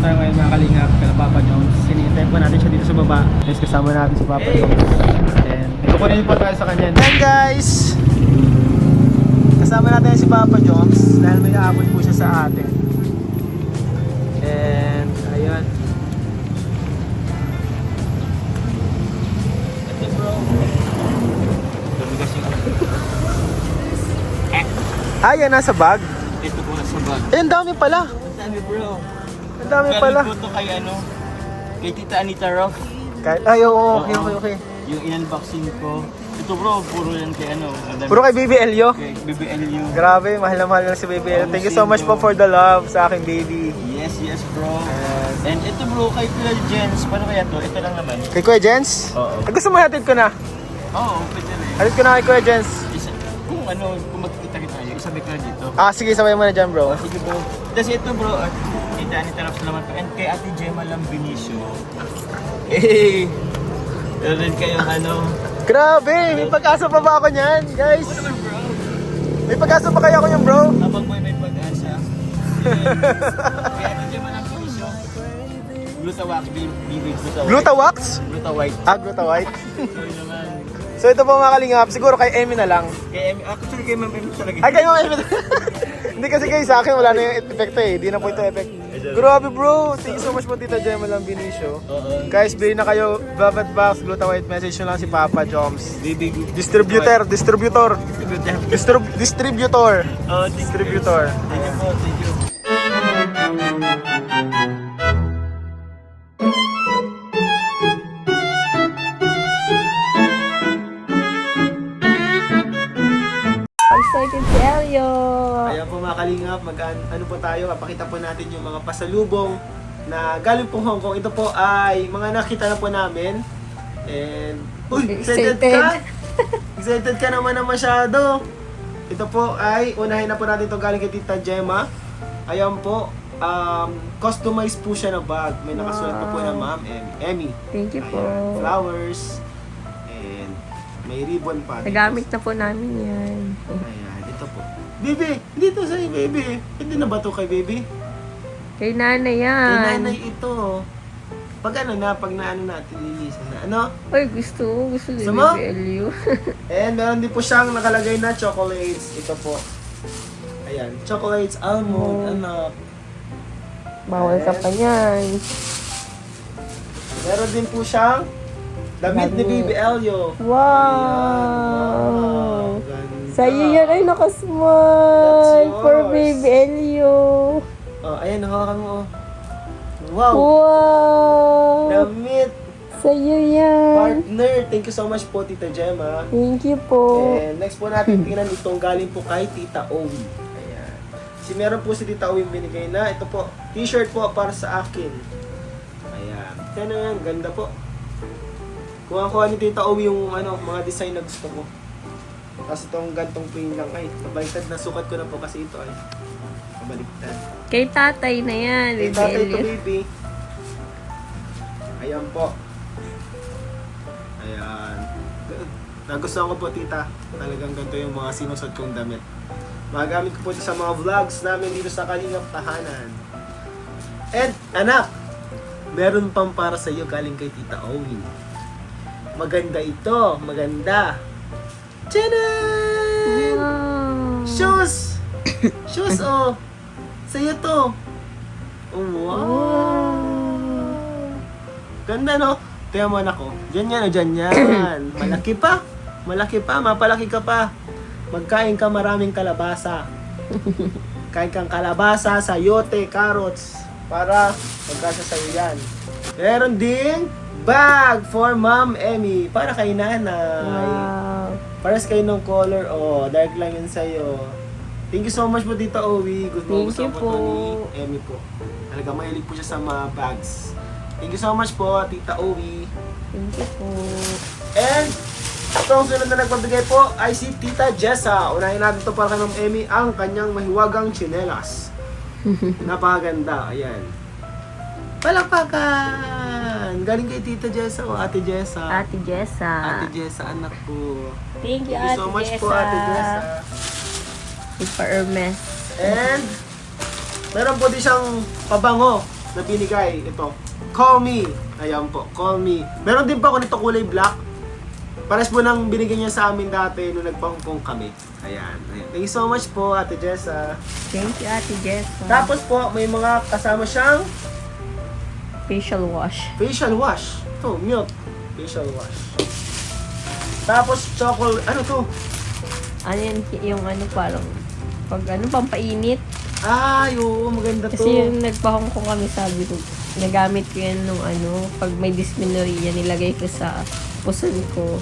tayo ngayon mga kalingap kala Papa Jones. Sinintay po natin siya dito sa baba. Guys, kasama natin si Papa Jones. And kukunin po tayo sa kanya. Then guys, kasama natin si Papa Jones dahil may aabot po siya sa atin. And ayun. Ito bro. Yan nasa bag. Ito po nasa bag. Ang dami pala. Ang dami bro. Ang dami pala. Galing po ito kay kay Tita Anita Rock. Okay. Yung in-unboxing ko. Ito bro, puro yan kay Puro kay Baby Elio. Kay Baby Elio. Grabe, mahal na mahal na si Baby Elio. Thank you so much po for the love sa aking baby. Yes bro. And ito bro, kay Kuya Jens. Paano kaya to? Ito lang naman. Kay Kuya Jens? Oo. Gusto mo hatid ko na? Oo, pwede rin. Hatid ko na kay Kuya Jens. Kung magkikita tayo, isabi ka dito. Sige, sabay mo na dyan bro. Sige bro. Tapos ito bro, Tita Anita Rock salamat po. And kay Ate Gemma Lambinicio. Hey! Meron din kayong Grabe, may pag-asa pa ba ako niyan, guys? Ano naman bro? May pag-asa pa kaya ako niyan bro? Habang may pag-asa. Kaya Ate Gemma Lambinicio. Glutawax, baby Glutawax? Glutawhite. Glutawhite. Sorry naman. So ito po mga kalingap, siguro kay Emmy na lang. Kay Emmy, actually kay Ma'am Emmy talaga. Kay Ma'am Emmy. Hindi kasi kayo sa akin, wala na yung epekto eh. Hindi na po ito effect. Grabe bro, thank you so much po Tita Gemma Lambinicio. Guys, bilhin na kayo, Velvet Box, Glutawhite, message nyo lang si Papa Joms. Distributor. Distributor. Thank you po, thank you. Excited si Elio. Ayan po mga kalingap, ano po tayo, papakita po natin yung mga pasalubong na galing po Hong Kong. Ito po ay mga nakita na po namin. And, excited ka? Excited ka naman na masyado. Ito po ay, unahin na po natin ito galing kay Tita Gemma. Ayan po, customized po siya na bag. May nakasulat pa po na Ma'am Emmy. Thank you po. Ayan, flowers. And may ribbon pa. Nagamit na po namin yan. Ayan, ito po. Baby, dito sa'yo, baby. Hindi na ba ito kay baby? Kay nanay yan. Kay nanay ito. Pag pag naano natin, lilisan na. Ano? Uy, gusto ni Gusto mo? Baby Elio. And meron din po siyang nakalagay na chocolates. Ito po. Ayan, chocolates, almond, anak. Bawal ka pa yan. Meron din po siyang damit ni Baby Elio. Wow! Ganda. Sa'yo yan ay That's nakasmile yours. for Baby Elio. Ayan, nakakan mo. Wow! Wow! Damit! Sa'yo yan. Partner! Thank you so much po, Tita Gemma. Thank you po. And next po natin tingnan itong galing po kay Tita Owie. Ayan. Meron po si Tita Owie binigay na. Ito po, t-shirt po para sa akin. Ayan. Tanan, ganda po. Kuha ni Tita Owie yung mga design na gusto ko. Tapos itong gantong plain lang. Ay, nabaliktad na sukat ko na po kasi ito ay nabaliktad. Kay tatay na yan, Hey, Baby tatay to Elio. baby. Ayan po. Ayan. Nagustuhan ko po tita. Talagang ganito yung mga sinusot kong damit. Magamit ko po ito sa mga vlogs namin dito sa Kalingap Tahanan. And anak, meron pang para sa iyo galing kay Tita Owie. Maganda ito. Maganda. Tchanan! Wow! Shoes! Shoes oh! Sa'yo to! Oh, wow! Ganda no? Tingnan mo anak ko. Diyan yan o dyan yan. Malaki pa. Malaki pa. Mapalaki ka pa. Magkain ka maraming kalabasa. Kain kang kalabasa, sayote, carrots. Para magkasa sa'yo yan. Meron ding bag for Ma'am Emmy. Para kay nanay. Wow! Pares kayo ng color. Oh, dark lang yun sa'yo. Thank you so much po Tita Owie. Thank you po po. ni Emmy po. Talaga mahilig po siya sa mga bags. Thank you so much po Tita Owie. Thank you po. And itong sunod na nagpabigay po ay si Tita Jessa. Unahin natin ito para kay Ma'am Emmy ang kanyang mahiwagang tsinelas. Napakaganda. Ayan. Palakpakan! Galing kay Tita Jessa o Ate Jessa. Ate Jessa. Ate Jessa, anak ko. Thank you, Thank you so much po Ate Jessa. Super Hermes. And meron po din siyang pabango na binigay. Ito, Call Me. Ayan po, Call Me. Meron din pa ako nito kulay black. Pares po nang binigay niya sa amin dati nung nagpangkong kami. Ayan. Thank you so much po, Ate Jessa. Thank you, Ate Jessa. Tapos po, may mga kasama siyang Facial wash. facial wash. Ito, milk. Facial wash. Tapos, chocolate. Ano to? Ano yan, yung ano parang, pag ano, pampainit. Ay, oo, maganda to. Kasi yung nagpahong ko kami, sabi ko, nagamit ko yan nung ano, pag may dysmenorrhea, nilagay ko sa puson ko.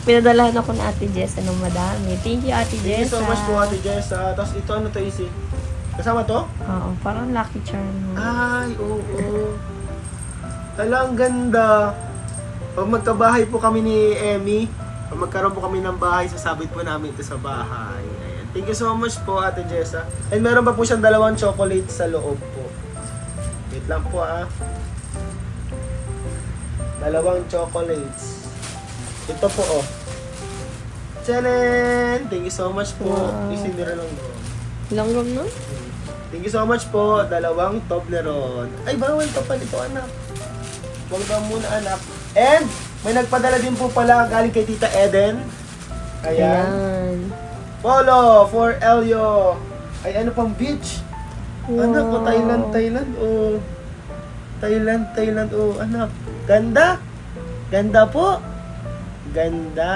Pinadalahan ako na Ate Jessa ng madami. Thank you, Ate Thank you Jessa. so much po, Ate Jessa. Tapos ito, ano to, Isi? Kasama to? Oo, parang lucky charm. Ay, oo. Talang ganda. Pag magkabahay po kami ni Emmy, pag magkaroon po kami ng bahay, sasabit po namin ito sa bahay. Ayan. Thank you so much po, Ate Jessa. And meron pa po siyang 2 chocolate sa loob po. Wait lang po, 2 chocolates. Ito po, oh. Tchanen! Thank you so much po. Wow. Isinira lang doon. Langgam no? Thank you so much po. 2 Toblerone. Ay, bawal pa pa nito, anak. Huwag ka muna, anak. And, may nagpadala din po pala galing kay Tita Eden. Ayan. Ayan. Polo for Elio. Ay, ano pang beach? Anak, oh, Wow. Thailand, oh. Thailand, oh, anak. Ganda. Ganda po. Ganda.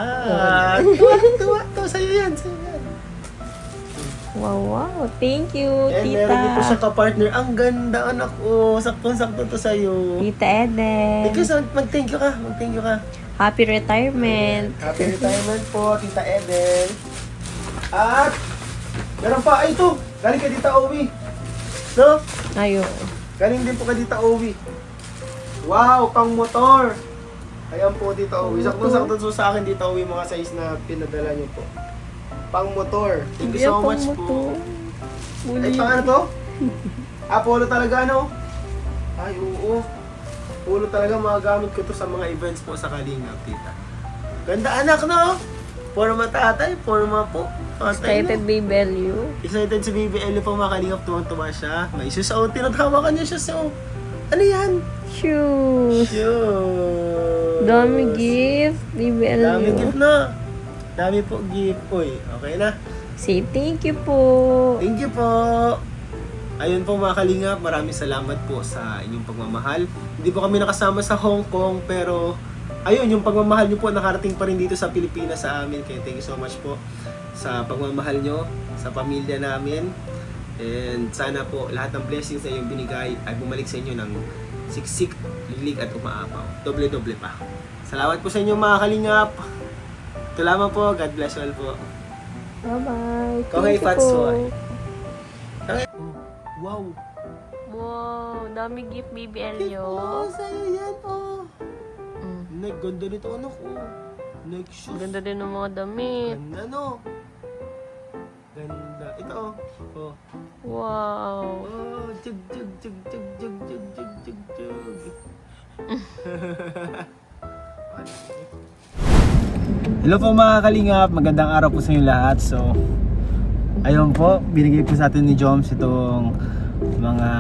Tuwa. Sa'yo yan. Wow. Thank you, And Tita. meron din po siya ka-partner. Ang ganda, anak. Oh, saktong-sakto to sa'yo. Tita Eden. Thank you so mag-thank you ka. Happy retirement. Happy retirement po, Tita Eden. At, meron pa, ay ito, galing kay Tita Owi. No? Ayun. Galing din po kay Tita Owi. Wow, pang motor. Ayan po, Tita Owi. Sakto-sakto so sa akin, Tita Owi, mga size na pinadala niyo po. Pang motor. Thank you so much po. Ay, pang ano to? Polo talaga, no? Ay, oo. Polo talaga, magagamit ko to sa mga events po sa Kalingap, Tita. Ganda anak, no? Forma tatay, forma po. Tatay, Excited no? Baby Elio. Excited si Baby Ellie po, mga Kalingap. Tuwang-tuwa siya. May susuot, tinatawakan niya siya. So, ano yan? Shoes. Shoes. Dami gift. Baby Elio. Dami gift na. Dami po gift. Uy, okay na. Say thank you po. Thank you po. Ayun po mga Kalingap, maraming salamat po sa inyong pagmamahal. Hindi po kami nakasama sa Hong Kong, pero ayun, yung pagmamahal nyo po nakarating pa rin dito sa Pilipinas sa amin. Kaya thank you so much po sa pagmamahal nyo, sa pamilya namin. And sana po lahat ng blessings na yung binigay ay bumalik sa inyo ng siksik, lilig at umaapaw. Doble-doble pa. Salamat po sa inyo mga Kalingap. Ito lamang po. God bless you all po. Bye-bye. Kongay Thank you Fatso. po. Wow. Wow, dami gift Baby Elio. Oh, sa'yo yan, oh. Mm. Ganda nito, anak, oh. Shoes. Ganda din ng mga damit. Ganda, no? Ganda. Ito, oh. Oh. Wow. Oh, jug. Hello po mga Kalingap, magandang araw po sa inyo lahat. So, ayun po, binigay po sa atin ni Joms itong mga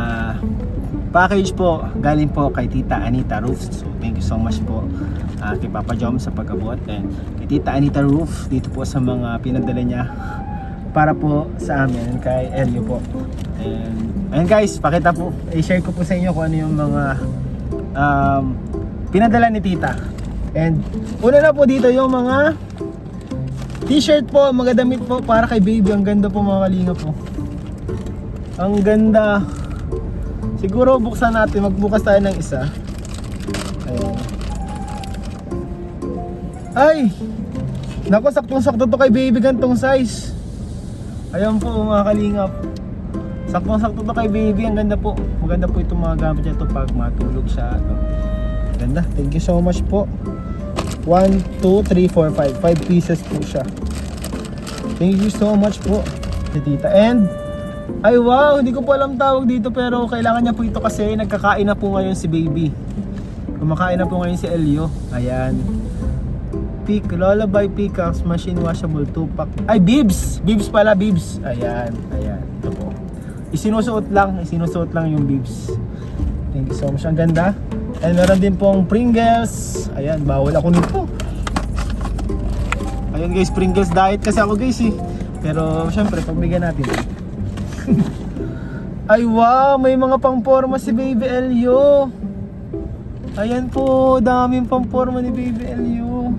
package po galing po kay Tita Anita Roof. So, thank you so much po kay Papa Joms sa pag-abot, and kay Tita Anita Roof dito po sa mga pinadala niya para po sa amin kay Elio po. And ayun guys, pakita po, i-share ko po sa inyo kung ano yung mga pinadala ni Tita. And una na po dito yung mga t-shirt po, mga damit po para kay baby. Ang ganda po mga Kalingap po. Ang ganda. Siguro buksan natin, magbukas tayo ng isa. Ayun. Ay! Naku, saktong-sakto to kay baby, gantong size. Ayan po mga Kalingap. Saktong-sakto to kay baby, ang ganda po. Maganda po itong mga gamit niya to pag matulog siya. Ganda, thank you so much po. 1, 2, 3, 4, 5 pieces po siya. Thank you so much po kay Tita. And ay wow, hindi ko po alam tawag dito, pero kailangan niya po ito kasi nagkakain na po ngayon si baby. Kumakain na po ngayon si Elio. Ayan. Lullaby Peacocks Machine Washable 2-pack. Ay, bibs! Bibs pala, bibs. Ayan. Ito po. Isinusuot lang yung bibs. so much, ang ganda. And meron din pong Pringles. Ayan, bawal ako nito. Ayun guys, Pringles diet kasi ako guys eh. Pero syempre, pagbigyan natin. Ay wow, may mga pang-forma si Baby Elio. Ayan po, daming pang-forma ni Baby Elio.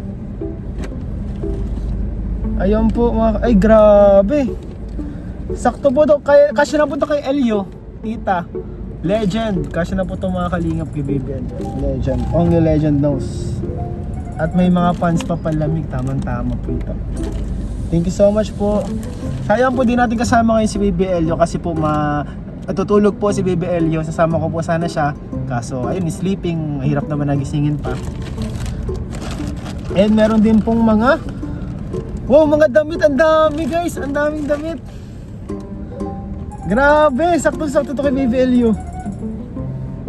Ayan po mga, ay grabe. Sakto po to, kasya na po to kay Elio, tita. Legend, kasya na po to mga kalingap kay Baby Elio. Legend, only legend knows. At may mga fans pa palamig, tamang-tama po ito. Thank you so much po. Sayang po din natin kasama ngayon si Baby Elio kasi po natutulog po si Baby Elio. Sasama ko po sana siya. Kaso ayun, sleeping, mahirap naman nagisingin pa. And meron din pong mga mga damit, ang dami guys, ang daming damit. Grabe, sakto-sakto to kay Baby Elio.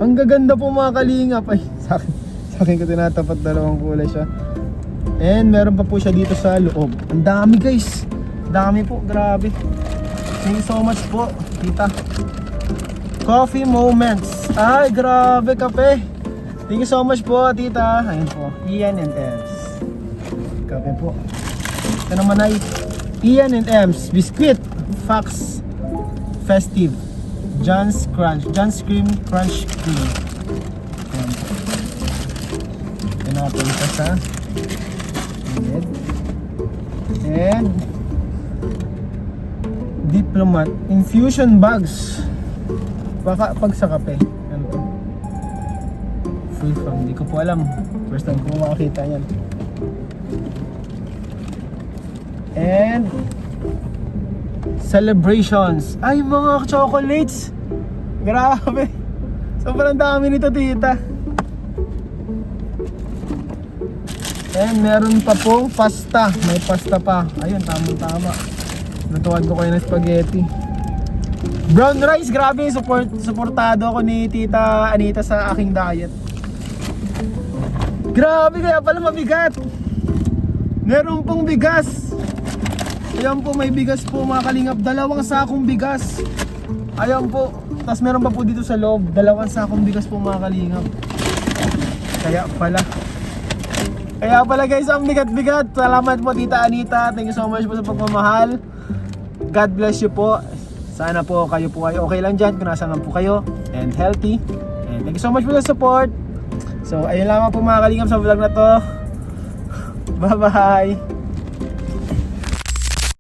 Ang gaganda po mga kalingap. Ay, sa akin ko tinatapat, dalawang kulay siya. And meron pa po siya dito sa loob. Ang dami guys, dami po, grabe. Thank you so much po, tita. Coffee Moments. Ay, grabe, kape. Thank you so much po, tita. Ayun po, Ian and Ems. Kape po. Ito naman ay Ian and Ems Biscuit Fox Festive John's Cream Crunch Cream. Ayan. Ito natin ito sa lid. And Diplomat Infusion Bags. Baka pag sa kape. Ano to? Free from, hindi ko po alam. First time ko makakita yan. And Celebrations. Ay, mga chocolates. Grabe. Sobrang dami nito, tita. And meron pa pong pasta. May pasta pa. Ayun, tama-tama. Natuwan ko kayo ng spaghetti. Brown rice, grabe. Suportado ako ni Tita Anita sa aking diet. Grabe, kaya pala mabigat. Meron pong bigas. Ayan po, may bigas po mga kalingap. 2 sakong bigas. Ayan po. Tapos meron pa po dito sa loob. 2 sakong bigas po mga kalingap. Kaya pala guys, ang bigat-bigat. Salamat po Tita Anita. Thank you so much po sa pagmamahal. God bless you po. Sana po kayo po ay okay lang dyan kung nasaan po kayo. And healthy. And thank you so much for the support. So ayun lamang po mga kalingap sa vlog na to. Bye bye.